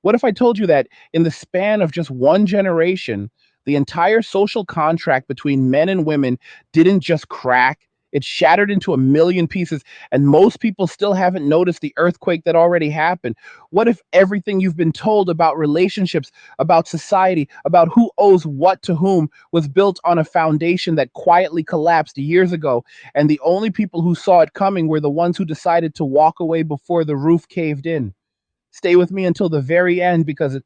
What if I told you that in the span of just one generation, the entire social contract between men and women didn't just crack, it shattered into a million pieces, and most people still haven't noticed the earthquake that already happened? What if everything you've been told about relationships, about society, about who owes what to whom was built on a foundation that quietly collapsed years ago, and the only people who saw it coming were the ones who decided to walk away before the roof caved in? Stay with me until the very end because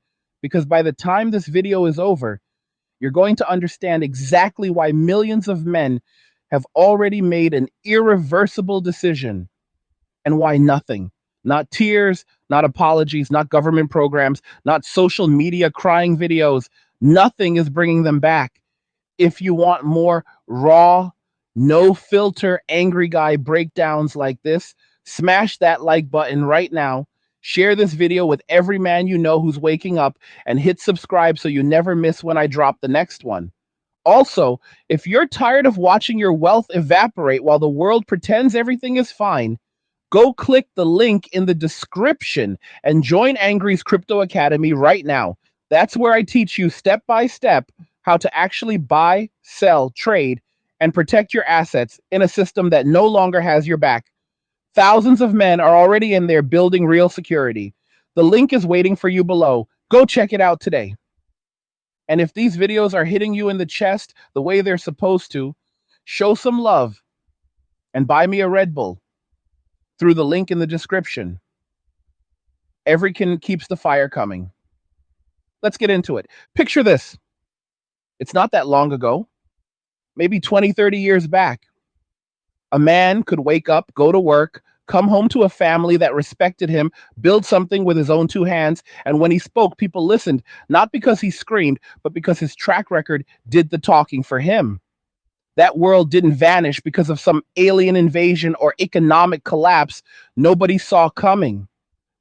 by the time this video is over, you're going to understand exactly why millions of men have already made an irreversible decision and why nothing, not tears, not apologies, not government programs, not social media crying videos, nothing is bringing them back. If you want more raw, no filter, angry guy breakdowns like this, smash that like button right now. Share this video with every man you know who's waking up, and hit subscribe so you never miss when I drop the next one. Also, if you're tired of watching your wealth evaporate while the world pretends everything is fine, go click the link in the description and join Angry's Crypto Academy right now. That's where I teach you step by step how to actually buy, sell, trade, and protect your assets in a system that no longer has your back. Thousands of men are already in there building real security. The link is waiting for you below. Go check it out today. And if these videos are hitting you in the chest the way they're supposed to, show some love and buy me a Red Bull through the link in the description. Every can keeps the fire coming. Let's get into it. Picture this. It's not that long ago, maybe 20, 30 years back. A man could wake up, go to work, come home to a family that respected him, build something with his own two hands, and when he spoke, people listened, not because he screamed, but because his track record did the talking for him. That world didn't vanish because of some alien invasion or economic collapse nobody saw coming.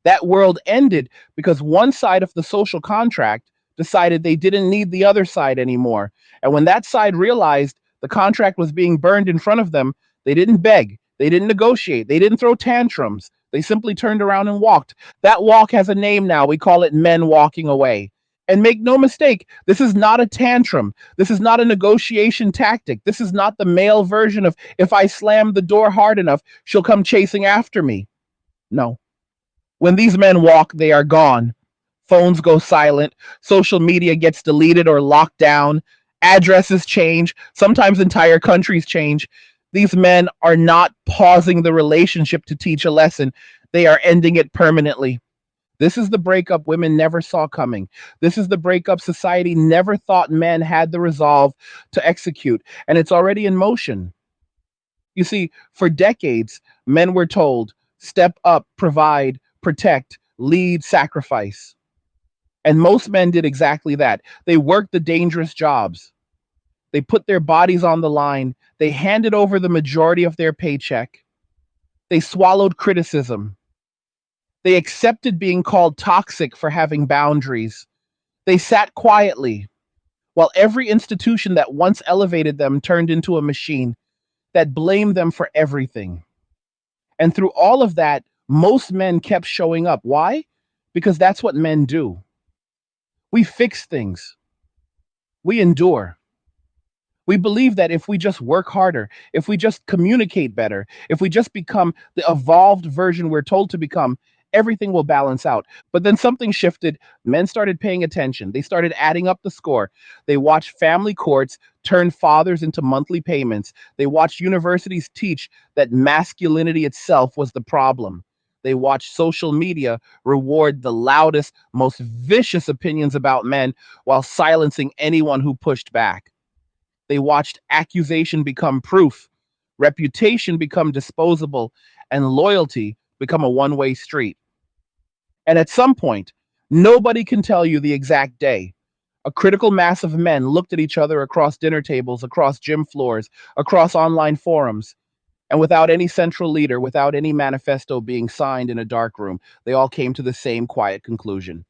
That world ended because one side of the social contract decided they didn't need the other side anymore. And when that side realized the contract was being burned in front of them, they didn't beg, they didn't negotiate, they didn't throw tantrums. They simply turned around and walked. That walk has a name now. We call it men walking away. And make no mistake, this is not a tantrum. This is not a negotiation tactic. This is not the male version of if I slam the door hard enough, she'll come chasing after me. No. When these men walk, they are gone. Phones go silent. Social media gets deleted or locked down. Addresses change. Sometimes entire countries change. These men are not pausing the relationship to teach a lesson. They are ending it permanently. This is the breakup women never saw coming. This is the breakup society never thought men had the resolve to execute. And it's already in motion. You see, for decades, men were told, step up, provide, protect, lead, sacrifice. And most men did exactly that. They worked the dangerous jobs. They put their bodies on the line. They handed over the majority of their paycheck. They swallowed criticism. They accepted being called toxic for having boundaries. They sat quietly while every institution that once elevated them turned into a machine that blamed them for everything. And through all of that, most men kept showing up. Why? Because that's what men do. We fix things. We endure. We believe that if we just work harder, if we just communicate better, if we just become the evolved version we're told to become, everything will balance out. But then something shifted. Men started paying attention. They started adding up the score. They watched family courts turn fathers into monthly payments. They watched universities teach that masculinity itself was the problem. They watched social media reward the loudest, most vicious opinions about men while silencing anyone who pushed back. They watched accusation become proof, reputation become disposable, and loyalty become a one-way street. And at some point, nobody can tell you the exact day, a critical mass of men looked at each other across dinner tables, across gym floors, across online forums, and without any central leader, without any manifesto being signed in a dark room, they all came to the same quiet conclusion.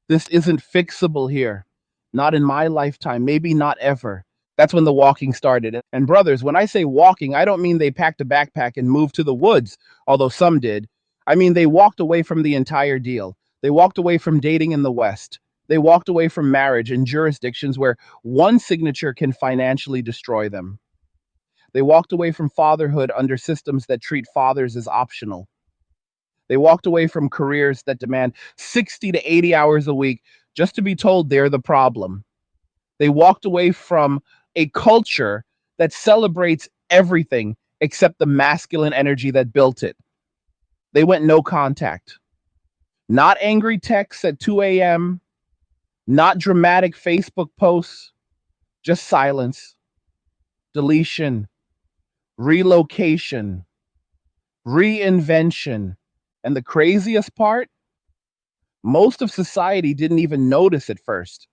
This isn't fixable here. Not in my lifetime, maybe not ever. That's when the walking started. And brothers, when I say walking, I don't mean they packed a backpack and moved to the woods, although some did. I mean they walked away from the entire deal. They walked away from dating in the West. They walked away from marriage in jurisdictions where one signature can financially destroy them. They walked away from fatherhood under systems that treat fathers as optional. They walked away from careers that demand 60 to 80 hours a week just to be told they're the problem. They walked away from a culture that celebrates everything except the masculine energy that built it. They went no contact. Not angry texts at 2 a.m., not dramatic Facebook posts, just silence, deletion, relocation, reinvention. And the craziest part, most of society didn't even notice at first.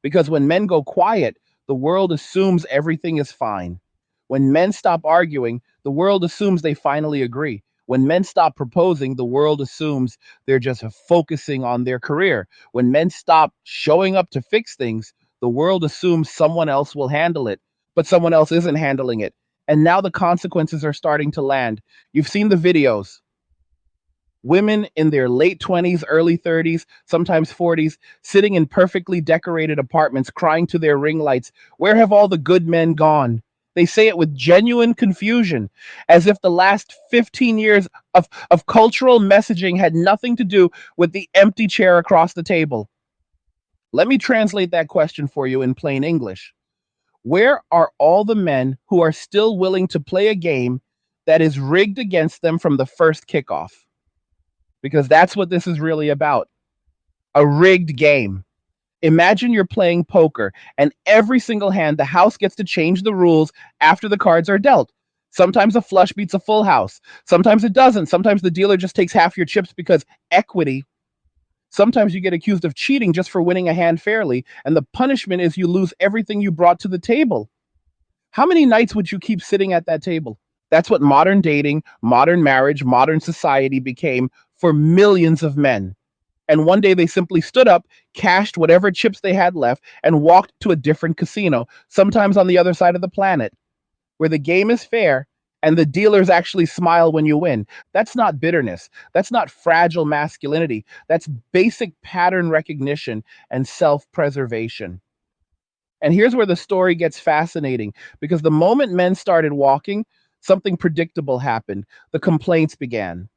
Because when men go quiet, the world assumes everything is fine. When men stop arguing, the world assumes they finally agree. When men stop proposing, the world assumes they're just focusing on their career. When men stop showing up to fix things, the world assumes someone else will handle it, but someone else isn't handling it. And now the consequences are starting to land. You've seen the videos. Women in their late 20s, early 30s, sometimes 40s, sitting in perfectly decorated apartments, crying to their ring lights, "Where have all the good men gone?" They say it with genuine confusion, as if the last 15 years of cultural messaging had nothing to do with the empty chair across the table. Let me translate that question for you in plain English. Where are all the men who are still willing to play a game that is rigged against them from the first kickoff? Because that's what this is really about, a rigged game. Imagine you're playing poker, and every single hand, the house gets to change the rules after the cards are dealt. Sometimes a flush beats a full house. Sometimes it doesn't. Sometimes the dealer just takes half your chips because equity. Sometimes you get accused of cheating just for winning a hand fairly, and the punishment is you lose everything you brought to the table. How many nights would you keep sitting at that table? That's what modern dating, modern marriage, modern society became for millions of men. And one day they simply stood up, cashed whatever chips they had left, and walked to a different casino, sometimes on the other side of the planet, where the game is fair and the dealers actually smile when you win. That's not bitterness. That's not fragile masculinity. That's basic pattern recognition and self preservation. And here's where the story gets fascinating, because the moment men started walking, something predictable happened. The complaints began.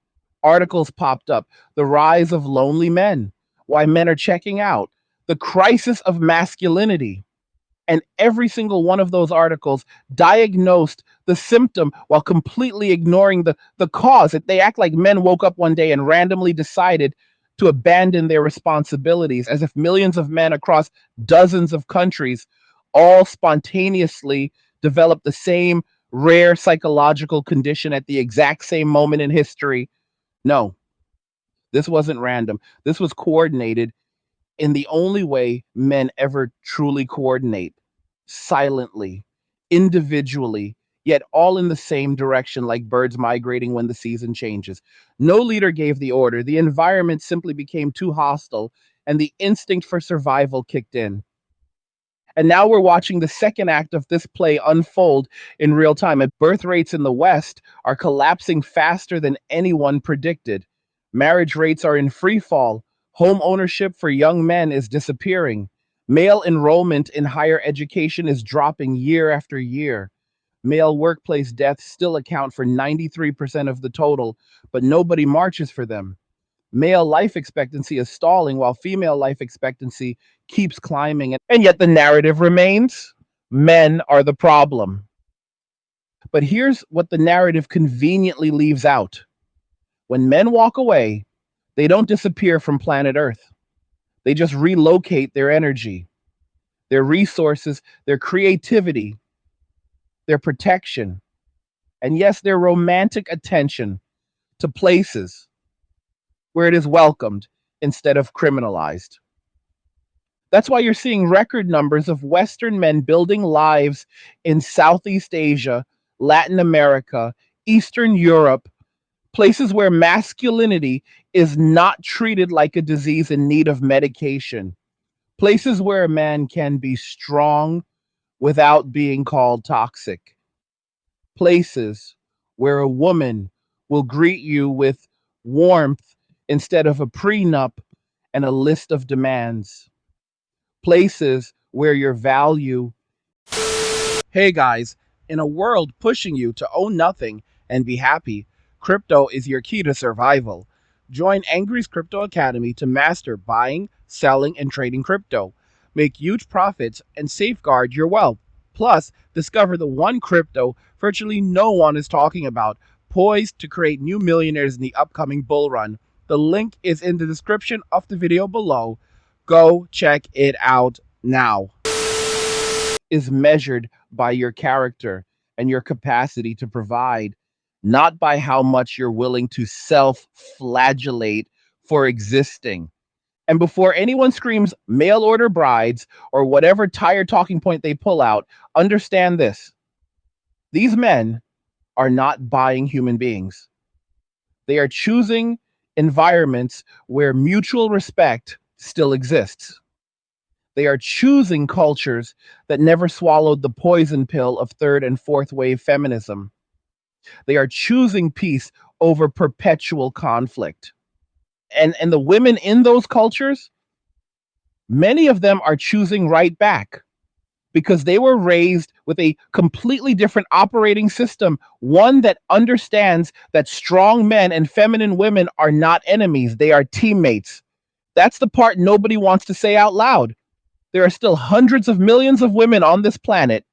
Articles popped up. The rise of lonely men, why men are checking out, the crisis of masculinity. And every single one of those articles diagnosed the symptom while completely ignoring the cause. They act like men woke up one day and randomly decided to abandon their responsibilities, as if millions of men across dozens of countries all spontaneously developed the same rare psychological condition at the exact same moment in history. No, this wasn't random. This was coordinated in the only way men ever truly coordinate, silently, individually, yet all in the same direction, like birds migrating when the season changes. No leader gave the order. The environment simply became too hostile, and the instinct for survival kicked in. And now we're watching the second act of this play unfold in real time. And birth rates in the West are collapsing faster than anyone predicted. Marriage rates are in free fall. Home ownership for young men is disappearing. Male enrollment in higher education is dropping year after year. Male workplace deaths still account for 93% of the total, but nobody marches for them. Male life expectancy is stalling while female life expectancy keeps climbing. And yet the narrative remains: men are the problem. But here's what the narrative conveniently leaves out: when men walk away, they don't disappear from planet Earth. They just relocate their energy, their resources, their creativity, their protection, and yes, their romantic attention to places where it is welcomed instead of criminalized. That's why you're seeing record numbers of Western men building lives in Southeast Asia, Latin America, Eastern Europe, places where masculinity is not treated like a disease in need of medication, places where a man can be strong without being called toxic, places where a woman will greet you with warmth instead of a prenup and a list of demands, places where your value. Hey guys, in a world pushing you to own nothing and be happy, crypto is your key to survival. Join Angry's Crypto Academy to master buying, selling, and trading crypto. Make huge profits and safeguard your wealth. Plus, discover the one crypto virtually no one is talking about, poised to create new millionaires in the upcoming bull run. The link is in the description of the video below. Go check it out now. Is measured by your character and your capacity to provide, not by how much you're willing to self flagellate for existing. And before anyone screams mail order brides or whatever tired talking point they pull out, understand this: these men are not buying human beings, they are choosing environments where mutual respect still exists. They are choosing cultures that never swallowed the poison pill of third and fourth wave feminism. They are choosing peace over perpetual conflict. And the women in those cultures, many of them are choosing right back because they were raised with a completely different operating system, one that understands that strong men and feminine women are not enemies, they are teammates. That's the part nobody wants to say out loud. There are still hundreds of millions of women on this planet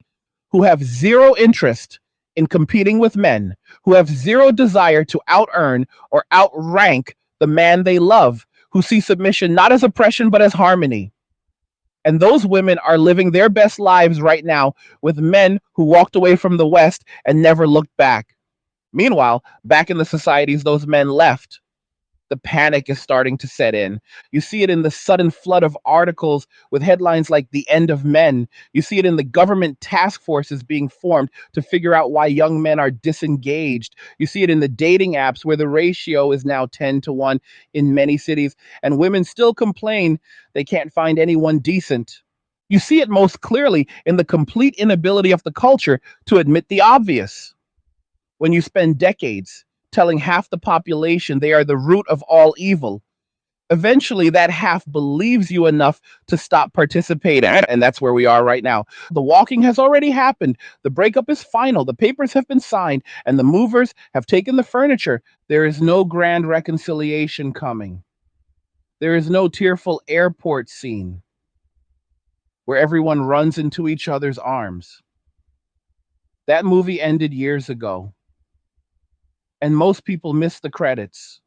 who have zero interest in competing with men, who have zero desire to out earn or outrank the man they love, who see submission not as oppression but as harmony. And those women are living their best lives right now with men who walked away from the West and never looked back. Meanwhile, back in the societies those men left, the panic is starting to set in. You see it in the sudden flood of articles with headlines like "The End of Men." You see it in the government task forces being formed to figure out why young men are disengaged. You see it in the dating apps where the ratio is now 10 to 1 in many cities, and women still complain they can't find anyone decent. You see it most clearly in the complete inability of the culture to admit the obvious. When you spend decades telling half the population they are the root of all evil, eventually that half believes you enough to stop participating. And that's where we are right now. The walking has already happened. The breakup is final. The papers have been signed, and the movers have taken the furniture. There is no grand reconciliation coming. There is no tearful airport scene where everyone runs into each other's arms. That movie ended years ago, and most people miss the credits.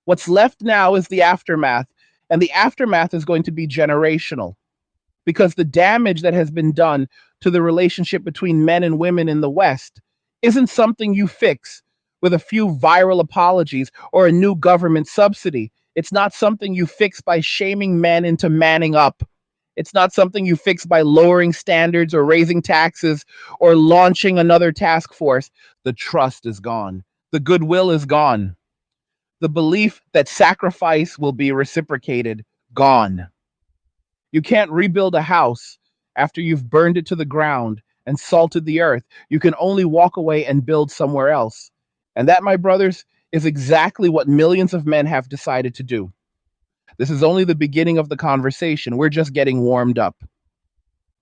What's left now is the aftermath, and the aftermath is going to be generational because the damage that has been done to the relationship between men and women in the West isn't something you fix with a few viral apologies or a new government subsidy. It's not something you fix by shaming men into manning up. It's not something you fix by lowering standards or raising taxes or launching another task force. The trust is gone. The goodwill is gone. The belief that sacrifice will be reciprocated, gone. You can't rebuild a house after you've burned it to the ground and salted the earth. You can only walk away and build somewhere else. And that, my brothers, is exactly what millions of men have decided to do. This is only the beginning of the conversation. We're just getting warmed up.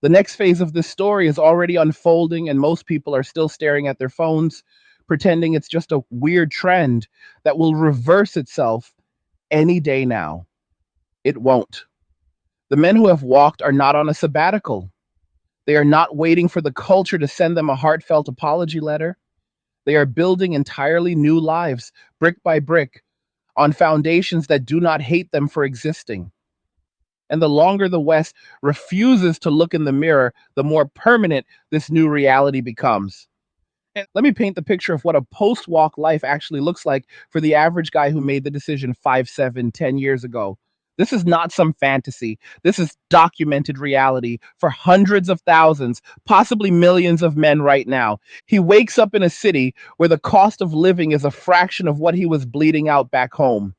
The next phase of this story is already unfolding, and most people are still staring at their phones, pretending it's just a weird trend that will reverse itself any day now. It won't. The men who have walked are not on a sabbatical. They are not waiting for the culture to send them a heartfelt apology letter. They are building entirely new lives, brick by brick, on foundations that do not hate them for existing. And the longer the West refuses to look in the mirror, the more permanent this new reality becomes. And let me paint the picture of what a post walk life actually looks like for the average guy who made the decision 5, 7, 10 years ago. This is not some fantasy. This is documented reality for hundreds of thousands, possibly millions of men right now. He wakes up in a city where the cost of living is a fraction of what he was bleeding out back home.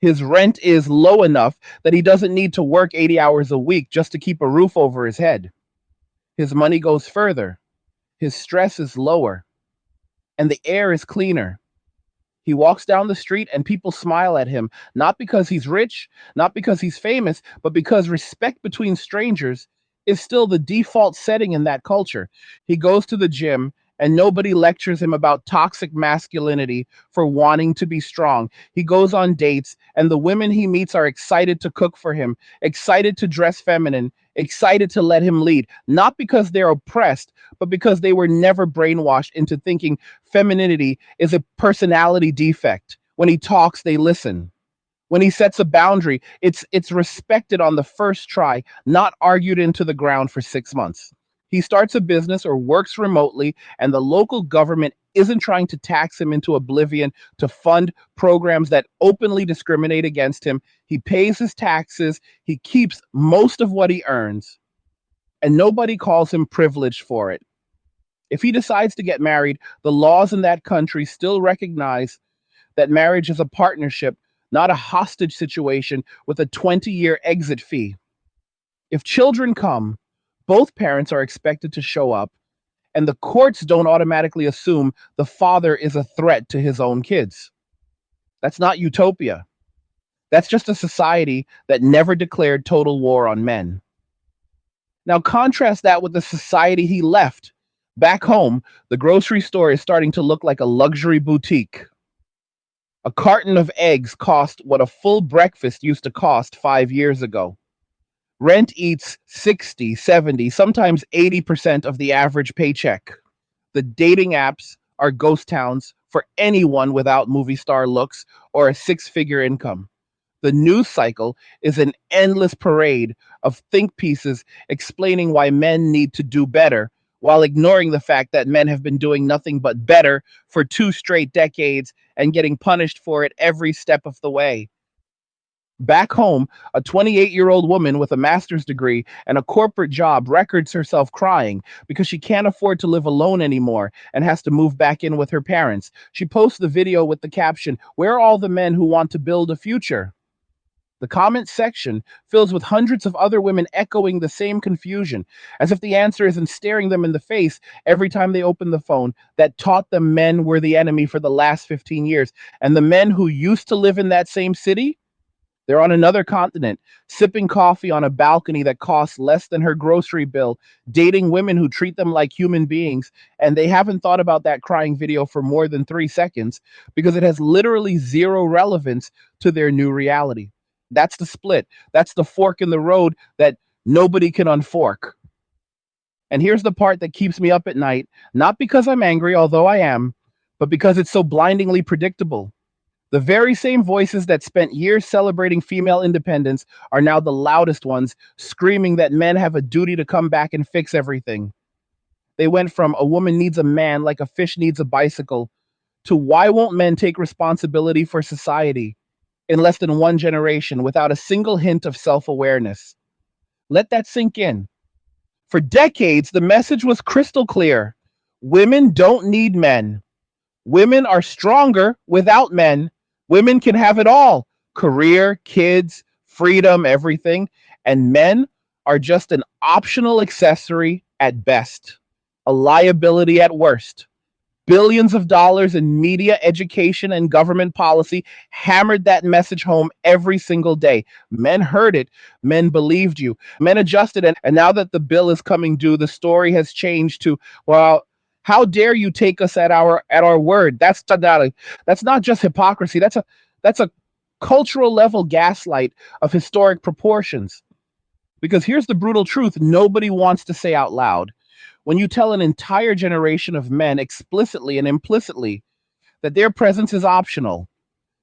His rent is low enough that he doesn't need to work 80 hours a week just to keep a roof over his head. His money goes further. His stress is lower, and the air is cleaner. He walks down the street and people smile at him, not because he's rich, not because he's famous, but because respect between strangers is still the default setting in that culture. He goes to the gym and nobody lectures him about toxic masculinity for wanting to be strong. He goes on dates and the women he meets are excited to cook for him, excited to dress feminine, excited to let him lead, not because they're oppressed, but because they were never brainwashed into thinking femininity is a personality defect. When he talks, they listen. When he sets a boundary, it's respected on the first try, not argued into the ground for 6 months. He starts a business or works remotely, and the local government isn't trying to tax him into oblivion to fund programs that openly discriminate against him. He pays his taxes, he keeps most of what he earns, and nobody calls him privileged for it. If he decides to get married, the laws in that country still recognize that marriage is a partnership, not a hostage situation with a 20-year exit fee. If children come, both parents are expected to show up, and the courts don't automatically assume the father is a threat to his own kids. That's not utopia. That's just a society that never declared total war on men. Now, contrast that with the society he left. Back home, the grocery store is starting to look like a luxury boutique. A carton of eggs cost what a full breakfast used to cost 5 years ago. Rent eats 60, 70, sometimes 80% of the average paycheck. The dating apps are ghost towns for anyone without movie star looks or a six-figure income. The news cycle is an endless parade of think pieces explaining why men need to do better, while ignoring the fact that men have been doing nothing but better for 2 straight decades and getting punished for it every step of the way. Back home, a 28-year-old woman with a master's degree and a corporate job records herself crying because she can't afford to live alone anymore and has to move back in with her parents. She posts the video with the caption, "Where are all the men who want to build a future?" The comment section fills with hundreds of other women echoing the same confusion, as if the answer isn't staring them in the face every time they open the phone that taught them men were the enemy for the last 15 years. And the men who used to live in that same city, they're on another continent, sipping coffee on a balcony that costs less than her grocery bill, dating women who treat them like human beings, and they haven't thought about that crying video for more than 3 seconds because it has literally zero relevance to their new reality. That's the split. That's the fork in the road that nobody can unfork. And here's the part that keeps me up at night, not because I'm angry, although I am, but because it's so blindingly predictable. The very same voices that spent years celebrating female independence are now the loudest ones, screaming that men have a duty to come back and fix everything. They went from "a woman needs a man like a fish needs a bicycle" to "why won't men take responsibility for society" in less than one generation without a single hint of self awareness. Let that sink in. For decades, the message was crystal clear: women don't need men. Women are stronger without men. Women can have it all: career, kids, freedom, everything. And men are just an optional accessory at best, a liability at worst. Billions of dollars in media, education, and government policy hammered that message home every single day. Men heard it. Men believed you. Men adjusted. And now that the bill is coming due, the story has changed to, well, how dare you take us at our word? That's not just hypocrisy. That's a cultural level gaslight of historic proportions. Because here's the brutal truth nobody wants to say out loud. When you tell an entire generation of men explicitly and implicitly that their presence is optional,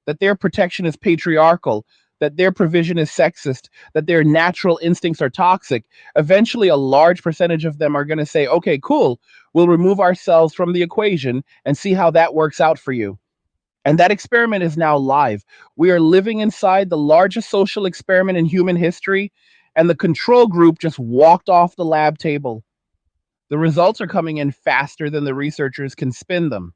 that their protection is patriarchal, that their provision is sexist, that their natural instincts are toxic, eventually a large percentage of them are going to say, "Okay, cool, we'll remove ourselves from the equation and see how that works out for you." And that experiment is now live. We are living inside the largest social experiment in human history, and the control group just walked off the lab table. The results are coming in faster than the researchers can spin them.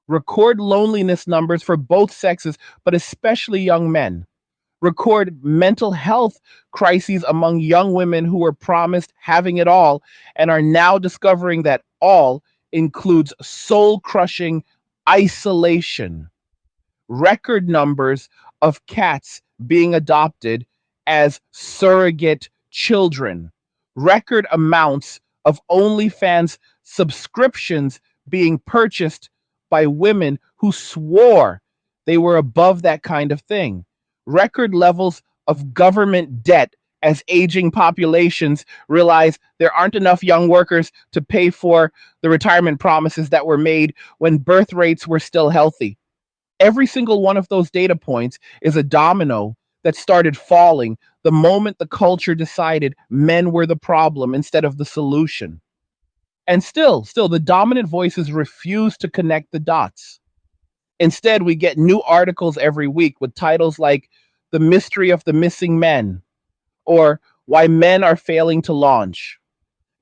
Record loneliness numbers for both sexes, but especially young men. Record mental health crises among young women who were promised having it all and are now discovering that all includes soul crushing isolation. record numbers of cats being adopted as surrogate children, record amounts of OnlyFans subscriptions being purchased by women who swore they were above that kind of thing, record levels of government debt as aging populations realize there aren't enough young workers to pay for the retirement promises that were made when birth rates were still healthy. Every single one of those data points is a domino that started falling the moment the culture decided men were the problem instead of the solution. And still, the dominant voices refuse to connect the dots. Instead, we get new articles every week with titles like The Mystery of the Missing Men or Why Men Are Failing to Launch.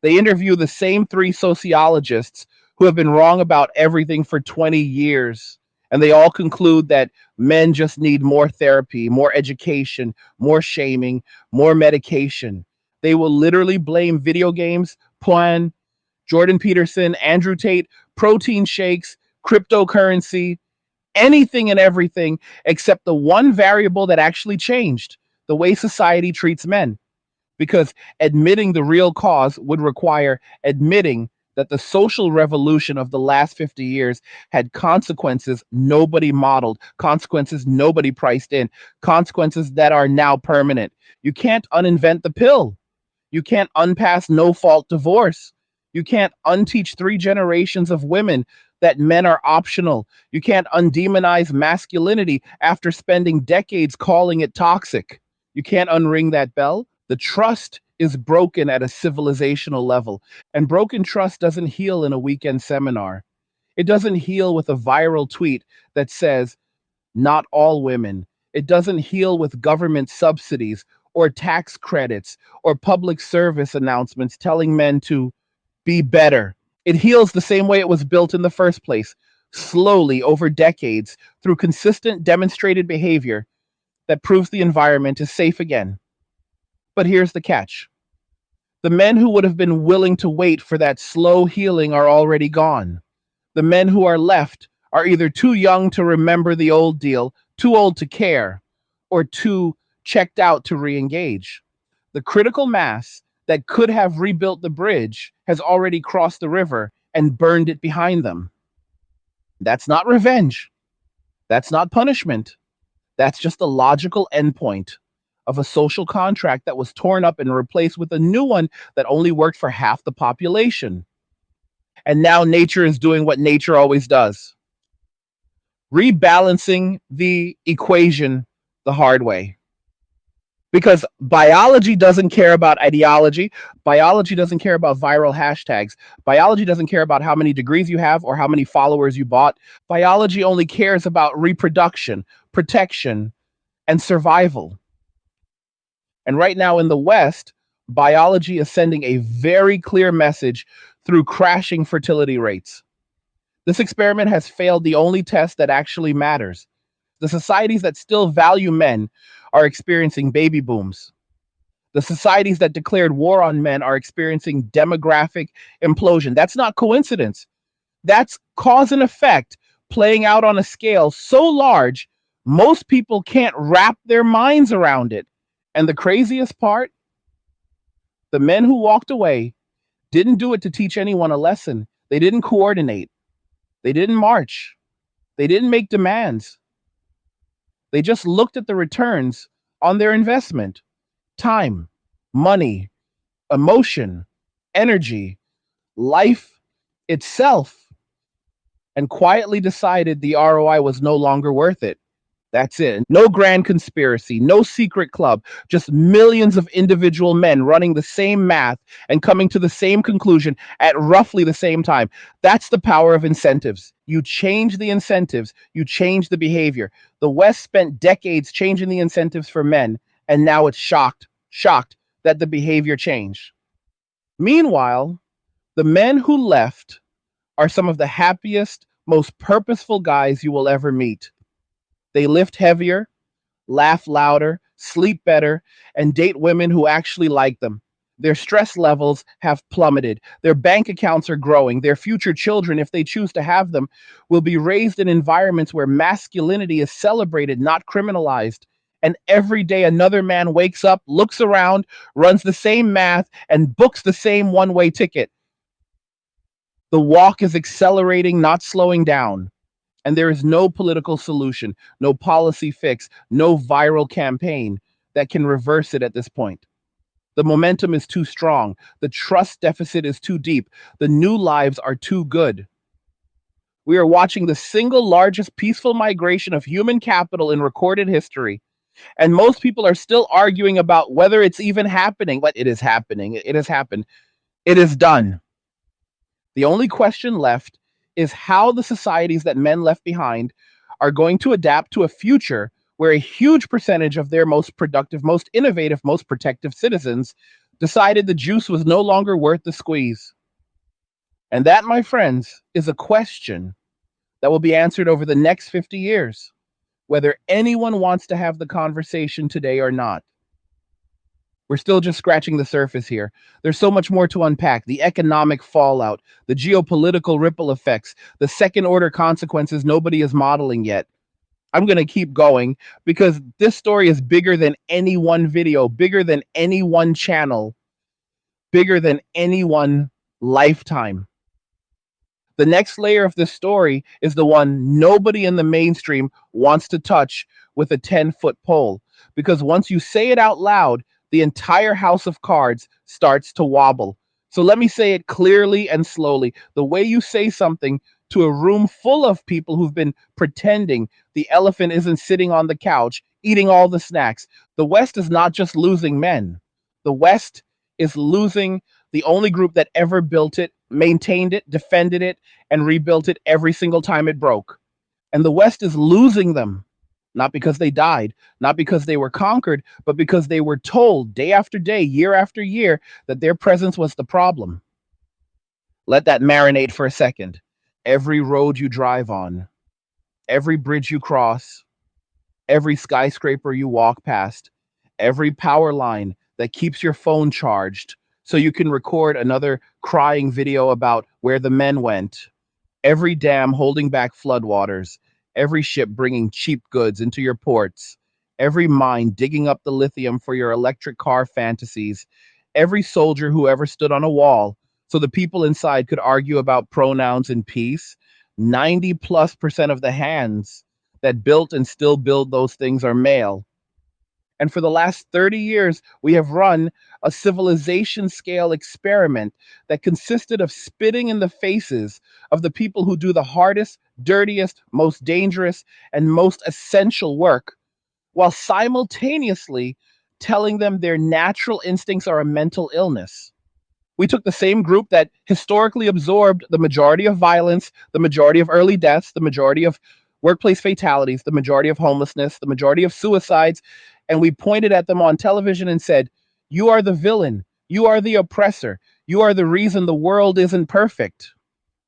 They interview the same three sociologists who have been wrong about everything for 20 years. And they all conclude that men just need more therapy, more education, more shaming, more medication. They will literally blame video games, porn, Jordan Peterson, Andrew Tate, protein shakes, cryptocurrency, anything and everything except the one variable that actually changed: the way society treats men. Because admitting the real cause would require admitting that the social revolution of the last 50 years had consequences nobody modeled, consequences nobody priced in, consequences that are now permanent. You can't uninvent the pill. You can't unpass no fault divorce. You can't unteach 3 generations of women that men are optional. You can't undemonize masculinity after spending decades calling it toxic. You can't unring that bell. The trust is broken at a civilizational level, and broken trust doesn't heal in a weekend seminar. It doesn't heal with a viral tweet that says, not all women. It doesn't heal with government subsidies or tax credits or public service announcements telling men to be better. It heals the same way it was built in the first place, slowly over decades through consistent demonstrated behavior that proves the environment is safe again. But here's the catch: the men who would have been willing to wait for that slow healing are already gone. The men who are left are either too young to remember the old deal, too old to care, or too checked out to re engage. The critical mass that could have rebuilt the bridge has already crossed the river and burned it behind them. That's not revenge. That's not punishment. That's just a logical endpoint of a social contract that was torn up and replaced with a new one that only worked for half the population. And now nature is doing what nature always does: rebalancing the equation the hard way. Because biology doesn't care about ideology. Biology doesn't care about viral hashtags. Biology doesn't care about how many degrees you have or how many followers you bought. Biology only cares about reproduction, protection, and survival. And right now in the West, biology is sending a very clear message through crashing fertility rates. This experiment has failed the only test that actually matters. The societies that still value men are experiencing baby booms. The societies that declared war on men are experiencing demographic implosion. That's not coincidence. That's cause and effect playing out on a scale so large, most people can't wrap their minds around it. And the craziest part, the men who walked away didn't do it to teach anyone a lesson. They didn't coordinate. They didn't march. They didn't make demands. They just looked at the returns on their investment: time, money, emotion, energy, life itself, and quietly decided the ROI was no longer worth it. That's it. No grand conspiracy, no secret club, just millions of individual men running the same math and coming to the same conclusion at roughly the same time. That's the power of incentives. You change the incentives, you change the behavior. The West spent decades changing the incentives for men, and now it's shocked that the behavior changed. Meanwhile, the men who left are some of the happiest, most purposeful guys you will ever meet. They lift heavier, laugh louder, sleep better, and date women who actually like them. Their stress levels have plummeted. Their bank accounts are growing. Their future children, if they choose to have them, will be raised in environments where masculinity is celebrated, not criminalized. And every day another man wakes up, looks around, runs the same math, and books the same one way ticket. The walk is accelerating, not slowing down. And there is no political solution, no policy fix, no viral campaign that can reverse it at this point. The momentum is too strong. The trust deficit is too deep. The new lives are too good. We are watching the single largest peaceful migration of human capital in recorded history. And most people are still arguing about whether it's even happening. But it is happening. It has happened. It is done. The only question left is how the societies that men left behind are going to adapt to a future where a huge percentage of their most productive, most innovative, most protective citizens decided the juice was no longer worth the squeeze. And that, my friends, is a question that will be answered over the next 50 years, whether anyone wants to have the conversation today or not. We're still just scratching the surface here. There's so much more to unpack: the economic fallout, the geopolitical ripple effects, the second order consequences nobody is modeling yet. I'm going to keep going because this story is bigger than any one video, bigger than any one channel, bigger than any one lifetime. The next layer of this story is the one nobody in the mainstream wants to touch with a 10-foot pole. Because once you say it out loud, the entire house of cards starts to wobble. So let me say it clearly and slowly. The way you say something to a room full of people who've been pretending the elephant isn't sitting on the couch, eating all the snacks. The West is not just losing men. The West is losing the only group that ever built it, maintained it, defended it, and rebuilt it every single time it broke. And the West is losing them, not because they died, not because they were conquered, but because they were told day after day, year after year, that their presence was the problem. Let that marinate for a second. Every road you drive on, every bridge you cross, every skyscraper you walk past, every power line that keeps your phone charged so you can record another crying video about where the men went, every dam holding back floodwaters, every ship bringing cheap goods into your ports, every mine digging up the lithium for your electric car fantasies, every soldier who ever stood on a wall so the people inside could argue about pronouns in peace. 90+% of the hands that built and still build those things are male. And for the last 30 years, we have run a civilization scale experiment that consisted of spitting in the faces of the people who do the hardest, dirtiest, most dangerous, and most essential work, while simultaneously telling them their natural instincts are a mental illness. We took the same group that historically absorbed the majority of violence, the majority of early deaths, the majority of workplace fatalities, the majority of homelessness, the majority of suicides, and we pointed at them on television and said, "You are the villain. You are the oppressor. You are the reason the world isn't perfect."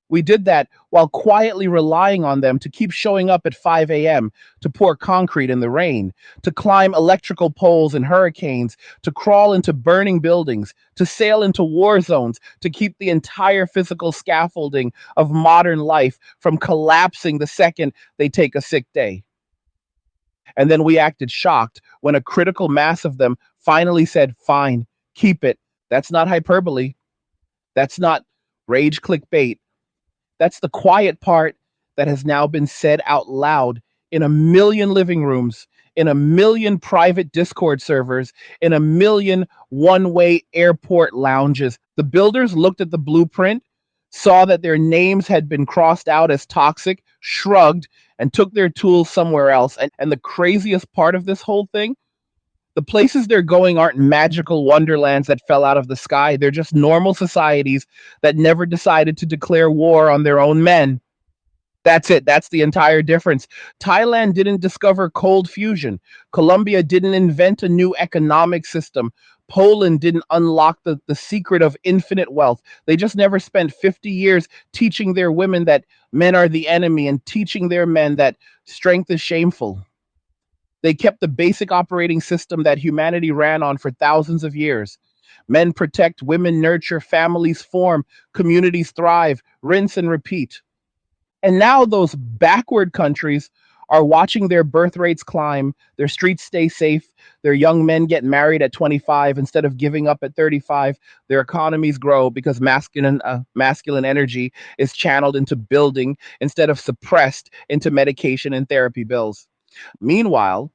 We did that while quietly relying on them to keep showing up at 5 a.m., to pour concrete in the rain, to climb electrical poles in hurricanes, to crawl into burning buildings, to sail into war zones, to keep the entire physical scaffolding of modern life from collapsing the second they take a sick day. And then we acted shocked when a critical mass of them finally said, "Fine, keep it." That's not hyperbole. That's not rage clickbait. That's the quiet part that has now been said out loud in a million living rooms, in a million private Discord servers, in a million one-way airport lounges. The builders looked at the blueprint, saw that their names had been crossed out as toxic, shrugged, and took their tools somewhere else. And the craziest part of this whole thing, the places they're going aren't magical wonderlands that fell out of the sky. They're just normal societies that never decided to declare war on their own men. That's it. That's the entire difference. Thailand didn't discover cold fusion. Colombia didn't invent a new economic system. Poland didn't unlock the secret of infinite wealth. They just never spent 50 years teaching their women that men are the enemy and teaching their men that strength is shameful. They kept the basic operating system that humanity ran on for thousands of years. Men protect, women nurture, families form, communities thrive, rinse and repeat. And now those backward countries are watching their birth rates climb, their streets stay safe, their young men get married at 25 instead of giving up at 35, their economies grow because masculine energy is channeled into building instead of suppressed into medication and therapy bills. Meanwhile,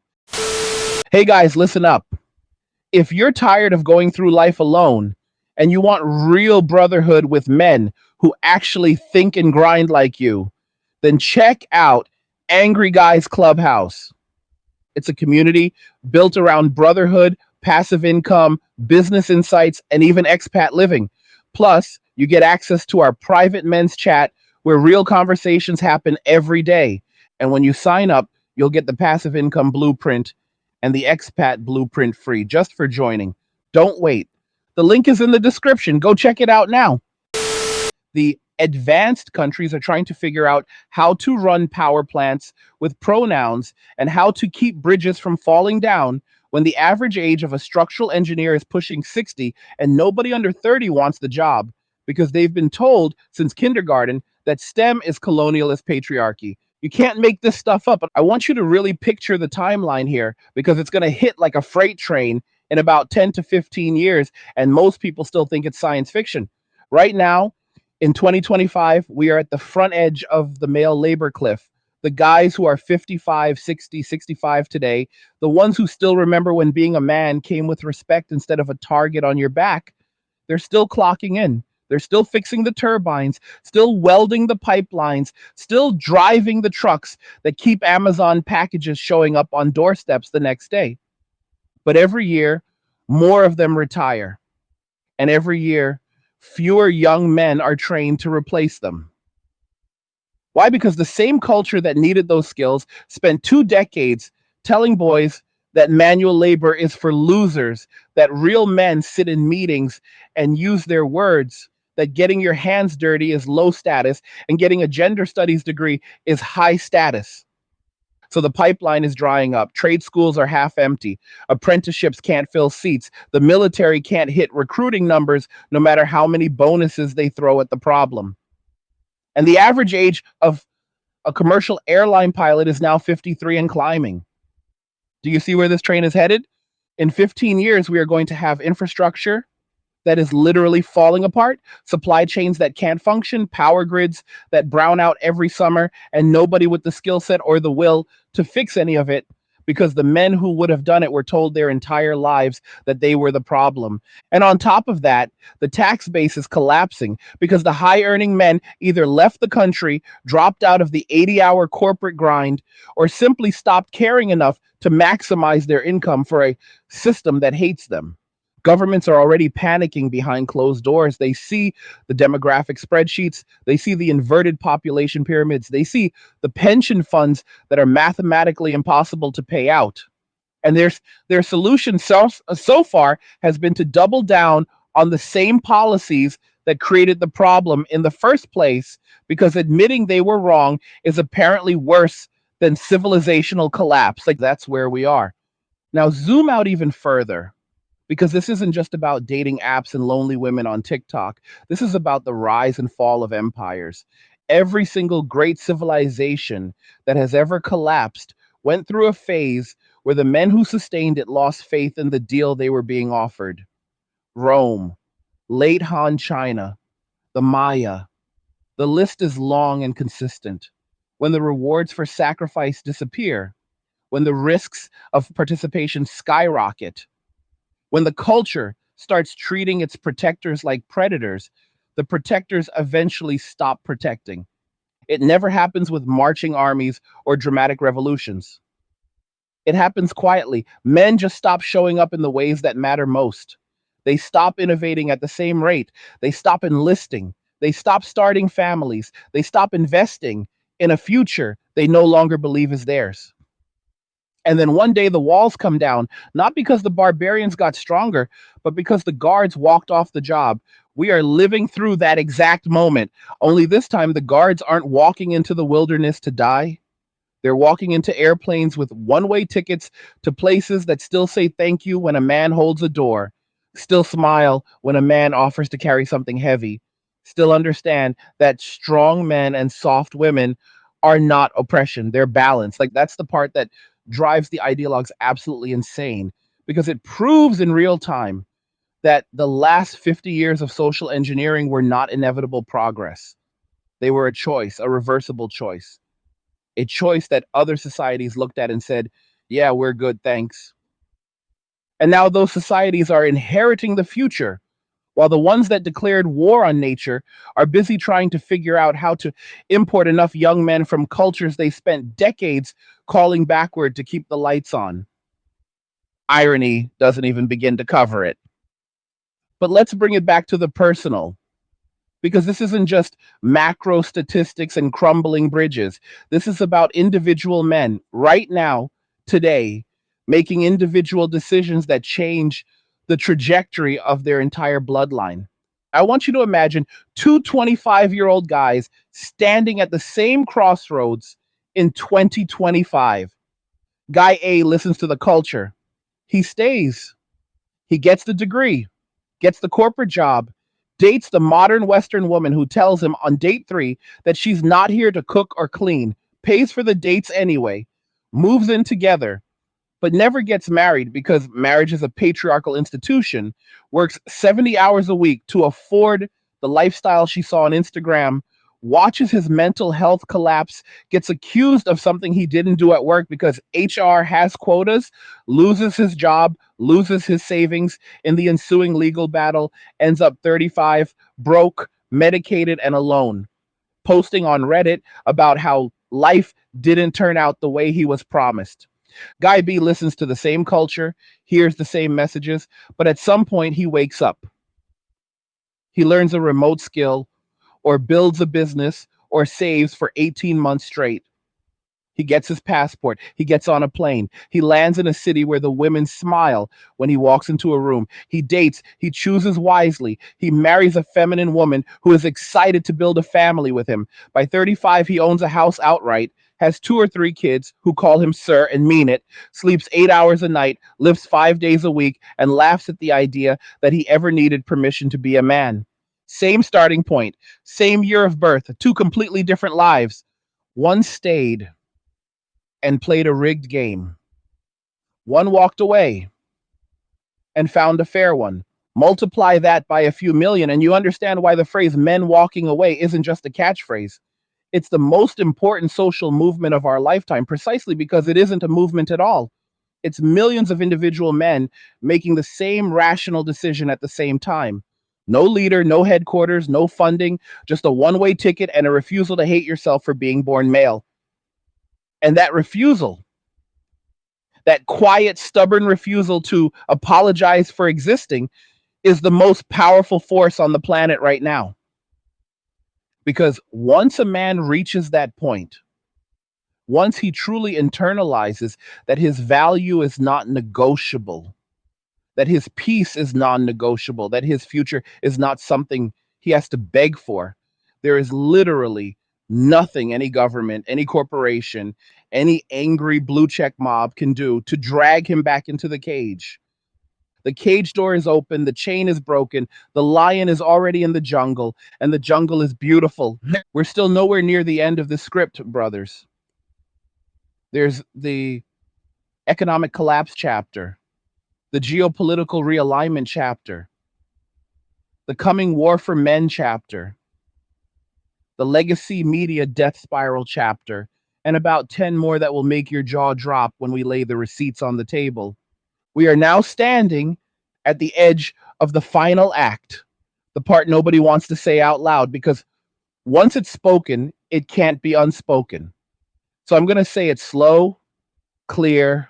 hey guys, listen up. If you're tired of going through life alone and you want real brotherhood with men who actually think and grind like you, then check out Angry Guys Clubhouse. It's a community built around brotherhood, passive income, business insights, and even expat living. Plus, you get access to our private men's chat where real conversations happen every day. And when you sign up, you'll get the passive income blueprint and the expat blueprint free just for joining. Don't wait. The link is in the description. Go check it out now. The advanced countries are trying to figure out how to run power plants with pronouns and how to keep bridges from falling down when the average age of a structural engineer is pushing 60 and nobody under 30 wants the job because they've been told since kindergarten that STEM is colonialist patriarchy. You can't make this stuff up. I want you to really picture the timeline here because it's going to hit like a freight train in about 10 to 15 years, and most people still think it's science fiction. Right now, in 2025, we are at the front edge of the male labor cliff. The guys who are 55, 60, 65 today, the ones who still remember when being a man came with respect instead of a target on your back, they're still clocking in. They're still fixing the turbines, still welding the pipelines, still driving the trucks that keep Amazon packages showing up on doorsteps the next day. But every year, more of them retire. And every year, fewer young men are trained to replace them. Why? Because the same culture that needed those skills spent 2 decades telling boys that manual labor is for losers, that real men sit in meetings and use their words, that getting your hands dirty is low status and getting a gender studies degree is high status. So the pipeline is drying up. Trade schools are half empty. Apprenticeships can't fill seats. The military can't hit recruiting numbers no matter how many bonuses they throw at the problem. And the average age of a commercial airline pilot is now 53 and climbing. Do you see where this train is headed? In 15 years, we are going to have infrastructure that is literally falling apart, supply chains that can't function, power grids that brown out every summer, and nobody with the skill set or the will to fix any of it because the men who would have done it were told their entire lives that they were the problem. And on top of that, the tax base is collapsing because the high earning men either left the country, dropped out of the 80-hour corporate grind, or simply stopped caring enough to maximize their income for a system that hates them. Governments are already panicking behind closed doors. They see the demographic spreadsheets. They see the inverted population pyramids. They see the pension funds that are mathematically impossible to pay out. And their solution so far has been to double down on the same policies that created the problem in the first place, because admitting they were wrong is apparently worse than civilizational collapse. Like, that's where we are. Now, zoom out even further, because this isn't just about dating apps and lonely women on TikTok. This is about the rise and fall of empires. Every single great civilization that has ever collapsed went through a phase where the men who sustained it lost faith in the deal they were being offered. Rome, late Han China, the Maya. The list is long and consistent. When the rewards for sacrifice disappear, when the risks of participation skyrocket, when the culture starts treating its protectors like predators, the protectors eventually stop protecting. It never happens with marching armies or dramatic revolutions. It happens quietly. Men just stop showing up in the ways that matter most. They stop innovating at the same rate. They stop enlisting. They stop starting families. They stop investing in a future they no longer believe is theirs. And then one day the walls come down, not because the barbarians got stronger, but because the guards walked off the job. We are living through that exact moment. Only this time, the guards aren't walking into the wilderness to die. They're walking into airplanes with one-way tickets to places that still say thank you when a man holds a door. Still smile when a man offers to carry something heavy. Still understand that strong men and soft women are not oppression, they're balance. Like, that's the part that drives the ideologues absolutely insane, because it proves in real time that the last 50 years of social engineering were not inevitable progress. They were a choice, a reversible choice, a choice that other societies looked at and said, yeah, we're good, thanks. And now those societies are inheriting the future, while the ones that declared war on nature are busy trying to figure out how to import enough young men from cultures they spent decades calling backward to keep the lights on. Irony doesn't even begin to cover it. But let's bring it back to the personal, because this isn't just macro statistics and crumbling bridges. This is about individual men right now, today, making individual decisions that change the trajectory of their entire bloodline. I want you to imagine two 25-year-old guys standing at the same crossroads in 2025. Guy A listens to the culture. He stays. He gets the degree, gets the corporate job, dates the modern Western woman who tells him on date 3 that she's not here to cook or clean, pays for the dates anyway, moves in together, but never gets married because marriage is a patriarchal institution, works 70 hours a week to afford the lifestyle she saw on Instagram, watches his mental health collapse, gets accused of something he didn't do at work because HR has quotas, loses his job, loses his savings in the ensuing legal battle, ends up 35, broke, medicated, and alone, posting on Reddit about how life didn't turn out the way he was promised. Guy B listens to the same culture, hears the same messages, but at some point he wakes up. He learns a remote skill, or builds a business, or saves for 18 months straight. He gets his passport. He gets on a plane. He lands in a city where the women smile when he walks into a room. He dates. He chooses wisely. He marries a feminine woman who is excited to build a family with him. By 35, he owns a house outright, has 2 or 3 kids who call him sir and mean it, sleeps 8 hours a night, lives 5 days a week, and laughs at the idea that he ever needed permission to be a man. Same starting point, same year of birth, 2 completely different lives. One stayed and played a rigged game. One walked away and found a fair one. Multiply that by a few million, and you understand why the phrase men walking away isn't just a catchphrase. It's the most important social movement of our lifetime, precisely because it isn't a movement at all. It's millions of individual men making the same rational decision at the same time. No leader, no headquarters, no funding, just a one-way ticket and a refusal to hate yourself for being born male. And that refusal, that quiet, stubborn refusal to apologize for existing, is the most powerful force on the planet right now. Because once a man reaches that point, once he truly internalizes that his value is not negotiable, that his peace is non negotiable, that his future is not something he has to beg for, there is literally nothing any government, any corporation, any angry blue check mob can do to drag him back into the cage. The cage door is open, the chain is broken, the lion is already in the jungle, and the jungle is beautiful. We're still nowhere near the end of the script, brothers. There's the economic collapse chapter, the geopolitical realignment chapter, the coming war for men chapter, the legacy media death spiral chapter, and about 10 more that will make your jaw drop when we lay the receipts on the table. We are now standing at the edge of the final act, the part nobody wants to say out loud, because once it's spoken, it can't be unspoken. So I'm going to say it slow, clear,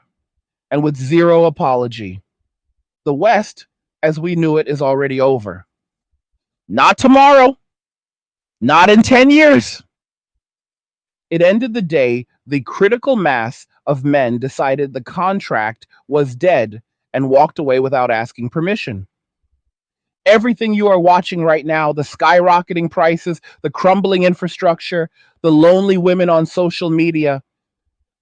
and with zero apology. The West, as we knew it, is already over. Not tomorrow, not in 10 years. It ended the day the critical mass of men decided the contract was dead and walked away without asking permission. Everything you are watching right now, the skyrocketing prices, the crumbling infrastructure, the lonely women on social media,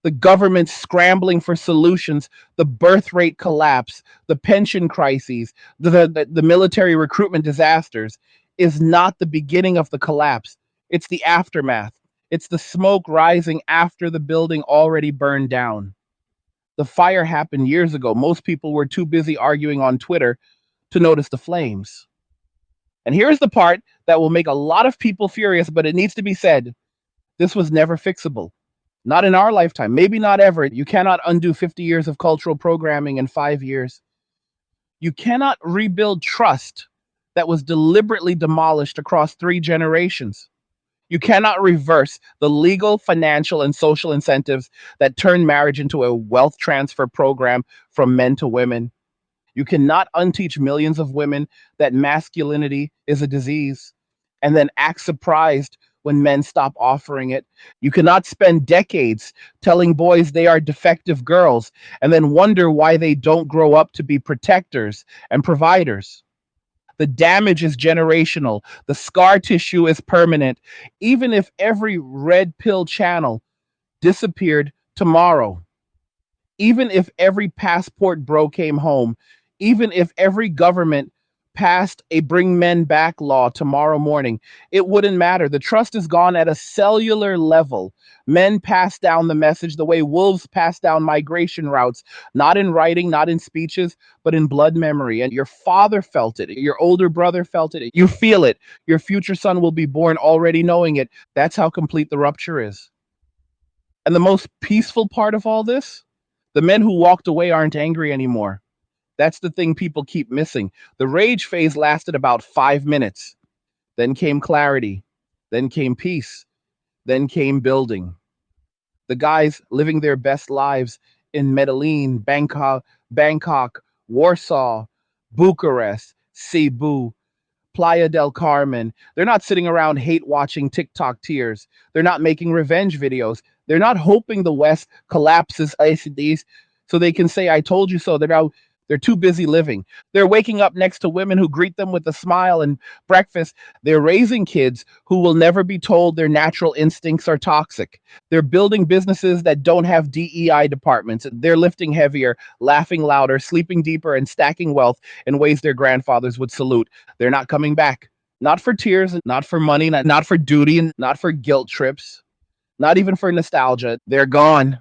the government scrambling for solutions, the birth rate collapse, the pension crises, the military recruitment disasters is not the beginning of the collapse. It's the aftermath. It's the smoke rising after the building already burned down. The fire happened years ago. Most people were too busy arguing on Twitter to notice the flames. And here's the part that will make a lot of people furious, but it needs to be said. This was never fixable. Not in our lifetime, maybe not ever. You cannot undo 50 years of cultural programming in 5 years. You cannot rebuild trust that was deliberately demolished across 3 generations. You cannot reverse the legal, financial, and social incentives that turn marriage into a wealth transfer program from men to women. You cannot unteach millions of women that masculinity is a disease and then act surprised when men stop offering it. You cannot spend decades telling boys they are defective girls and then wonder why they don't grow up to be protectors and providers. The damage is generational. The scar tissue is permanent. Even if every red pill channel disappeared tomorrow, even if every passport bro came home, even if every government passed a bring men back law tomorrow morning, it wouldn't matter. The trust is gone at a cellular level. Men pass down the message the way wolves pass down migration routes, not in writing, not in speeches, but in blood memory. And your father felt it. Your older brother felt it. You feel it. Your future son will be born already knowing it. That's how complete the rupture is. And the most peaceful part of all this, the men who walked away aren't angry anymore. That's the thing people keep missing. The rage phase lasted about 5 minutes. Then came clarity. Then came peace. Then came building. The guys living their best lives in Medellin, Bangkok, Warsaw, Bucharest, Cebu, Playa del Carmen. They're not sitting around hate watching TikTok tears. They're not making revenge videos. They're not hoping the West collapses ICDs so they can say, I told you so. They're too busy living. They're waking up next to women who greet them with a smile and breakfast. They're raising kids who will never be told their natural instincts are toxic. They're building businesses that don't have DEI departments. They're lifting heavier, laughing louder, sleeping deeper, and stacking wealth in ways their grandfathers would salute. They're not coming back. Not for tears, not for money, not for duty, and not for guilt trips, not even for nostalgia. They're gone.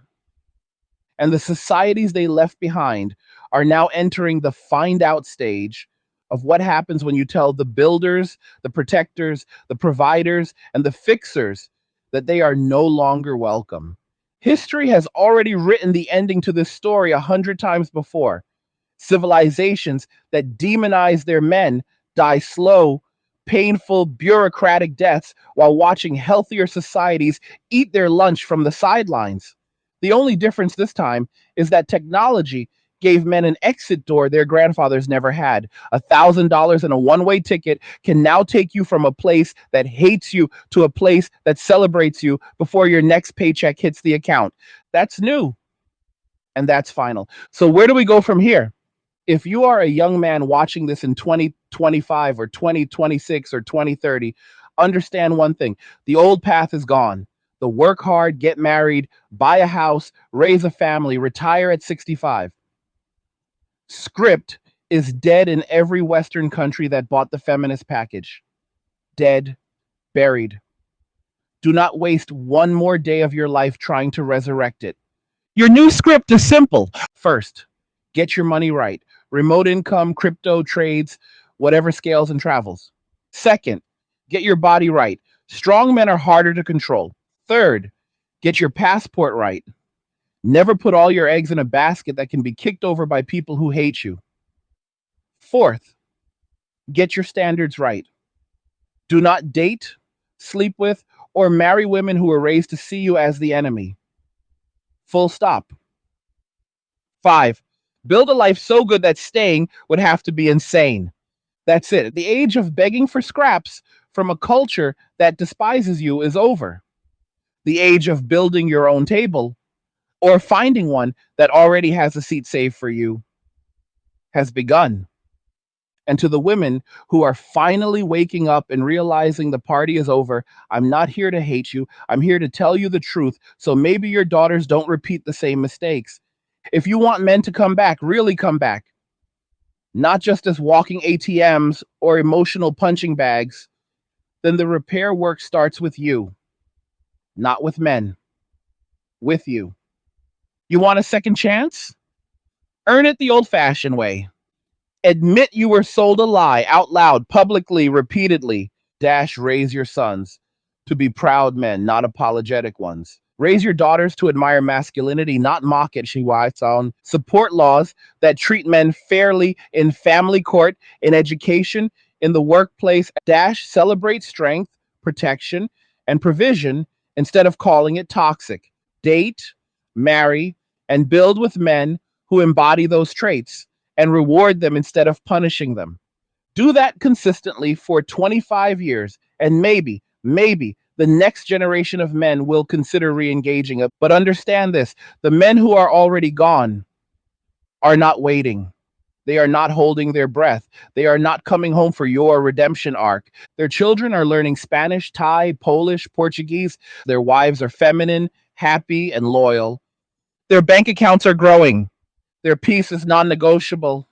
And the societies they left behind are now entering the find out stage of what happens when you tell the builders, the protectors, the providers, and the fixers that they are no longer welcome. History has already written the ending to this story 100 times before. Civilizations that demonize their men die slow, painful, bureaucratic deaths while watching healthier societies eat their lunch from the sidelines. The only difference this time is that technology gave men an exit door their grandfathers never had. $1,000 and a one-way ticket can now take you from a place that hates you to a place that celebrates you before your next paycheck hits the account. That's new and that's final. So where do we go from here? If you are a young man watching this in 2025 or 2026 or 2030, understand one thing: the old path is gone. The work hard, get married, buy a house, raise a family, retire at 65 script is dead in every Western country that bought the feminist package. Dead, buried. Do not waste one more day of your life trying to resurrect it. Your new script is simple. First, get your money right. Remote income, crypto trades, whatever scales and travels. Second, get your body right. Strong men are harder to control. Third, get your passport right. Never put all your eggs in a basket that can be kicked over by people who hate you. Fourth, get your standards right. Do not date, sleep with, or marry women who were raised to see you as the enemy. Full stop. 5, build a life so good that staying would have to be insane. That's it. The age of begging for scraps from a culture that despises you is over. The age of building your own table or finding one that already has a seat saved for you has begun. And to the women who are finally waking up and realizing the party is over, I'm not here to hate you. I'm here to tell you the truth. So maybe your daughters don't repeat the same mistakes. If you want men to come back, really come back, not just as walking ATMs or emotional punching bags, then the repair work starts with you, not with men, with you. You want a second chance? Earn it the old fashioned way. Admit you were sold a lie out loud, publicly, repeatedly. Raise your sons to be proud men, not apologetic ones. Raise your daughters to admire masculinity, not mock it. Support laws that treat men fairly in family court, in education, in the workplace. Celebrate strength, protection, and provision instead of calling it toxic. Date, marry, and build with men who embody those traits, and reward them instead of punishing them. Do that consistently for 25 years, and maybe the next generation of men will consider re-engaging it. But understand this, the men who are already gone are not waiting. They are not holding their breath. They are not coming home for your redemption arc. Their children are learning Spanish, Thai, Polish, Portuguese. Their wives are feminine, happy, and loyal. Their bank accounts are growing. Their peace is non-negotiable.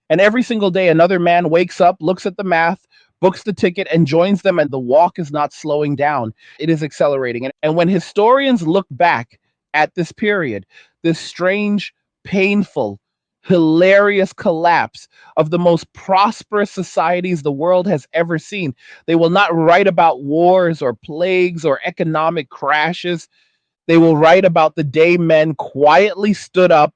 And every single day, another man wakes up, looks at the math, books the ticket, and joins them. And the walk is not slowing down, it is accelerating. And when historians look back at this period, this strange, painful, hilarious collapse of the most prosperous societies the world has ever seen, they will not write about wars or plagues or economic crashes. They will write about the day men quietly stood up,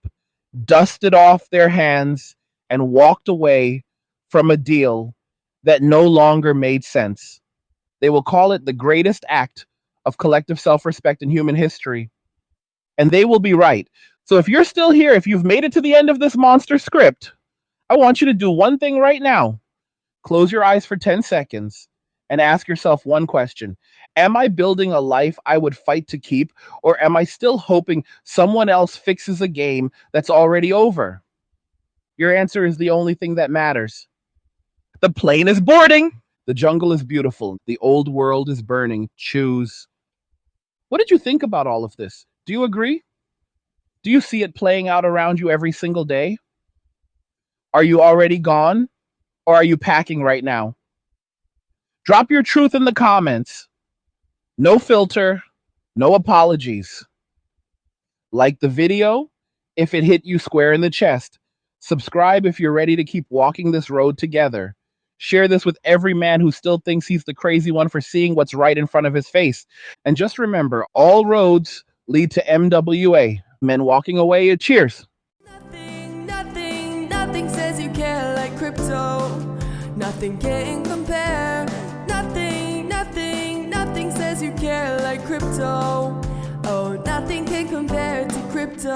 dusted off their hands, and walked away from a deal that no longer made sense. They will call it the greatest act of collective self-respect in human history. And they will be right. So if you're still here, if you've made it to the end of this monster script, I want you to do one thing right now. Close your eyes for 10 seconds and ask yourself one question. Am I building a life I would fight to keep, or am I still hoping someone else fixes a game that's already over? Your answer is the only thing that matters. The plane is boarding. The jungle is beautiful. The old world is burning. Choose. What did you think about all of this? Do you agree? Do you see it playing out around you every single day? Are you already gone, or are you packing right now? Drop your truth in the comments. No filter, no apologies. Like the video if it hit you square in the chest. Subscribe if you're ready to keep walking this road together. Share this with every man who still thinks he's the crazy one for seeing what's right in front of his face. And just remember, all roads lead to MWA. Men walking away, cheers. Nothing says you care like crypto. Nothing can compare. Nothing says you care like crypto. Oh, nothing can compare to crypto.